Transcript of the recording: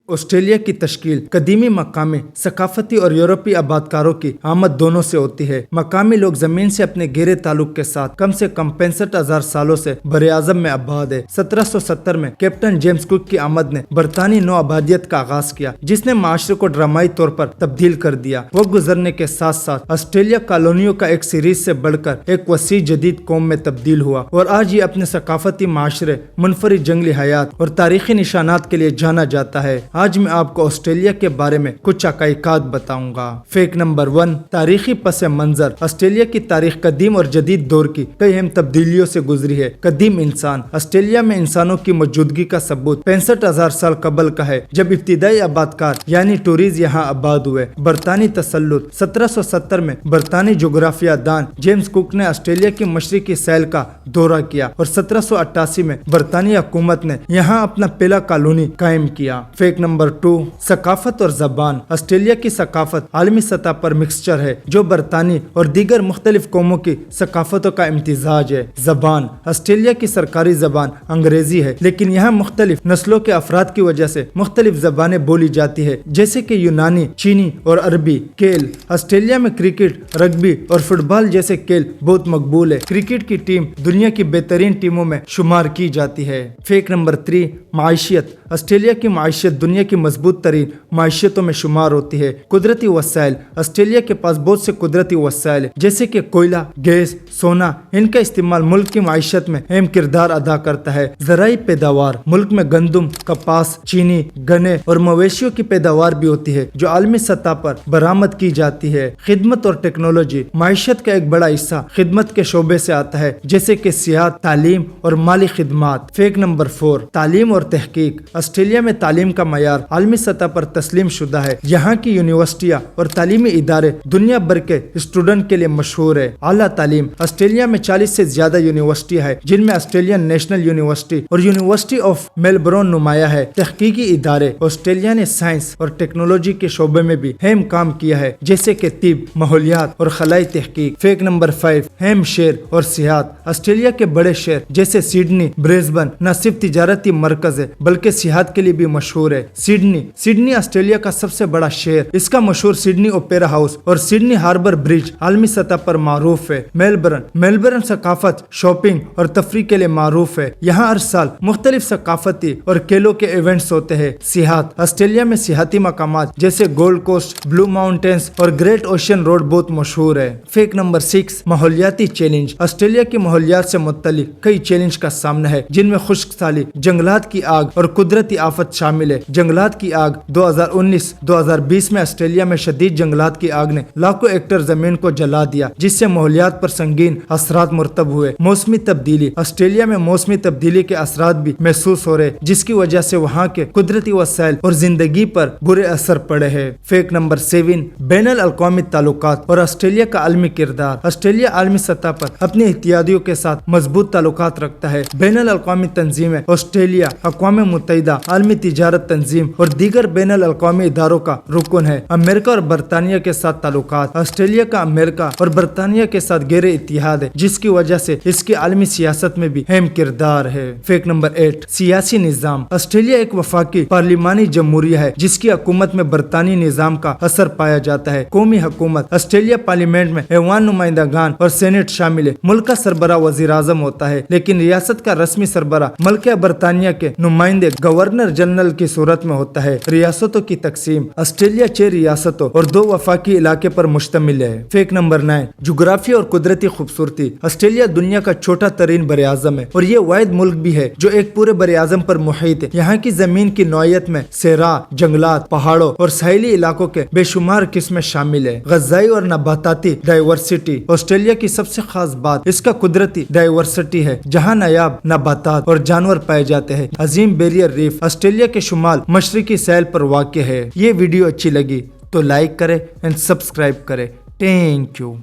Australia کی تشکیل قدیمی مقامی ثقافتی اور یورپی آبادکاروں کی آمد دونوں سے ہوتی ہے۔ مقامی لوگ زمین سے اپنے گہرے تعلق کے ساتھ کم سے کم 65,000 سالوں سے براعظم میں آباد ہے۔ 1770 میں کیپٹن جیمز کک کی آمد نے برطانوی نو آبادیت کا آغاز کیا، جس نے معاشرے کو ڈرامائی طور پر تبدیل کر دیا۔ وقت گزرنے کے ساتھ ساتھ آسٹریلیا کالونیوں کا ایک سیریز سے بڑھ کر ایک وسیع جدید قوم میں تبدیل ہوا اور آج یہ اپنے ثقافتی معاشرے، منفرد جنگلی حیات اور تاریخی نشانات کے لیے جانا جاتا ہے۔ آج میں آپ کو آسٹریلیا کے بارے میں کچھ حقائقات بتاؤں گا۔ فیکٹ نمبر 1، تاریخی پس منظر۔ آسٹریلیا کی تاریخ قدیم اور جدید دور کی کئی اہم تبدیلیوں سے گزری ہے۔ قدیم انسان۔ آسٹریلیا میں انسانوں کی موجودگی کا ثبوت 65,000 سال قبل کا ہے، جب ابتدائی آبادکار یعنی ٹوریز یہاں آباد ہوئے۔ برطانوی تسلط۔ 1770 میں برطانوی جغرافیہ دان جیمز کک نے آسٹریلیا کی مشرقی ساحل کا دورہ کیا اور 1788 میں برطانوی حکومت نے یہاں اپنا پہلا کالونی قائم کیا۔ فیکٹ نمبر 2، ثقافت اور زبان۔ آسٹریلیا کی ثقافت عالمی سطح پر مکسچر ہے، جو برطانوی اور دیگر مختلف قوموں کی ثقافتوں کا امتزاج ہے۔ زبان۔ آسٹریلیا کی سرکاری زبان انگریزی ہے، لیکن یہاں مختلف نسلوں کے افراد کی وجہ سے مختلف زبانیں بولی جاتی ہے، جیسے کہ یونانی، چینی اور عربی۔ کھیل۔ آسٹریلیا میں کرکٹ، رگبی اور فٹ بال جیسے کھیل بہت مقبول ہے۔ کرکٹ کی ٹیم دنیا کی بہترین ٹیموں میں شمار کی جاتی ہے۔ فیکٹ نمبر 3، معیشت۔ آسٹریلیا کی معیشت دنیا کی مضبوط ترین معیشتوں میں شمار ہوتی ہے۔ قدرتی وسائل۔ آسٹریلیا کے پاس بہت سے قدرتی وسائل ہیں، جیسے کہ کوئلہ، گیس، سونا۔ ان کا استعمال ملک کی معیشت میں اہم کردار ادا کرتا ہے۔ زرعی پیداوار۔ ملک میں گندم، کپاس، چینی، گنے اور مویشیوں کی پیداوار بھی ہوتی ہے، جو عالمی سطح پر برآمد کی جاتی ہے۔ خدمت اور ٹیکنالوجی۔ معیشت کا ایک بڑا حصہ خدمت کے شعبے سے آتا ہے، جیسے کہ صحت، تعلیم اور مالی خدمات۔ فیکٹ نمبر 4، تعلیم اور تحقیق۔ آسٹریلیا میں تعلیم کا معیار عالمی سطح پر تسلیم شدہ ہے۔ یہاں کی یونیورسٹیاں اور تعلیمی ادارے دنیا بھر کے اسٹوڈنٹ کے لیے مشہور ہے۔ اعلیٰ تعلیم۔ آسٹریلیا میں 40 سے زیادہ یونیورسٹیاں ہیں، جن میں آسٹریلین نیشنل یونیورسٹی اور یونیورسٹی آف میلبورن نمایاں ہے۔ تحقیقی ادارے۔ آسٹریلیا نے سائنس اور ٹیکنالوجی کے شعبے میں بھی اہم کام کیا ہے، جیسے کہ طب، ماحولیات اور خلائی تحقیق۔ فیکٹ نمبر 5، اہم شہر اور سیاحت۔ آسٹریلیا کے بڑے شہر جیسے سڈنی، برسبن نہ صرف تجارتی مرکز ہے بلکہ سیاحت کے لیے بھی مشہور ہے۔ سڈنی آسٹریلیا کا سب سے بڑا شہر، اس کا مشہور سڈنی اوپیرا ہاؤس اور سڈنی ہاربر برج عالمی سطح پر معروف ہے۔ میلبرن ثقافت، شاپنگ اور تفریح کے لیے معروف ہے۔ یہاں ہر سال مختلف ثقافتی اور کھیلوں کے ایونٹس ہوتے ہیں۔ سیاحت۔ آسٹریلیا میں سیاحتی مقامات جیسے گولڈ کوسٹ، بلو ماؤنٹینز اور گریٹ اوشین روڈ بہت مشہور ہے۔ فیکٹ نمبر 6، ماحولیاتی چیلنج۔ آسٹریلیا کی ماحولیات سے متعلق کئی چیلنج کا سامنا ہے، جن میں خشک سالی، جنگلات کی آگ اور قدرتی آفت شامل ہے۔ جنگلات کی آگ۔ 2019-2020 میں آسٹریلیا میں شدید جنگلات کی آگ نے لاکھوں ایکڑ زمین کو جلا دیا، جس سے ماحولیات پر سنگین اثرات مرتب ہوئے۔ موسمی تبدیلی۔ آسٹریلیا میں موسمی تبدیلی کے اثرات بھی محسوس ہو رہے، جس کی وجہ سے وہاں کے قدرتی وسائل اور زندگی پر برے اثر پڑے ہیں۔ فیکٹ نمبر 7، بین الاقوامی تعلقات اور آسٹریلیا کا عالمی کردار۔ آسٹریلیا عالمی سطح پر اپنے اتحادیوں کے ساتھ مضبوط تعلقات رکھتا ہے۔ بین الاقوامی تنظیمیں آسٹریلیا، اقوام متحدہ، عالمی تجارت تنظیم اور دیگر بین الاقوامی اداروں کا رکن ہے۔ امریکہ اور برطانیہ کے ساتھ تعلقات۔ آسٹریلیا کا امریکہ اور برطانیہ کے ساتھ گہرے اتحاد ہے، جس کی وجہ سے اس کی عالمی سیاست میں بھی اہم کردار ہے۔ فیکٹ نمبر 8، سیاسی نظام۔ آسٹریلیا ایک وفاقی پارلیمانی جمہوریہ ہے، جس کی حکومت میں برطانوی نظام کا اثر پایا جاتا ہے۔ قومی حکومت۔ آسٹریلیا پارلیمنٹ میں ایوان نمائندگان اور سینٹ شامل ہے۔ ملک کا سربراہ وزیر اعظم ہوتا ہے، لیکن ریاست کا رسمی سربراہ ملکہ برطانیہ کے نمائندے گورنر جنرل کی صورت میں ہوتا ہے۔ ریاستوں کی تقسیم۔ آسٹریلیا 6 ریاستوں اور 2 وفاقی علاقے پر مشتمل ہے۔ فیکٹ نمبر 9، جغرافیہ اور قدرتی خوبصورتی۔ آسٹریلیا دنیا کا چھوٹا ترین بر اعظم ہے اور یہ واحد ملک بھی ہے جو ایک پورے بر اعظم پر محیط ہے۔ یہاں کی زمین کی نوعیت میں صحرا، جنگلات، پہاڑوں اور ساحلی علاقوں کے بے شمار قسمیں شامل ہے۔ غذائی اور نباتاتی ڈائیورسٹی۔ آسٹریلیا کی سب سے خاص بات اس کا قدرتی ڈائیورسٹی ہے، جہاں نایاب نباتات اور جانور پائے جاتے ہیں۔ عظیم بیریئر ریف آسٹریلیا کے شمال مشرقی ساحل پر واقع ہے۔ یہ ویڈیو اچھی لگی تو لائک کرے اور سبسکرائب کرے۔ Thank you.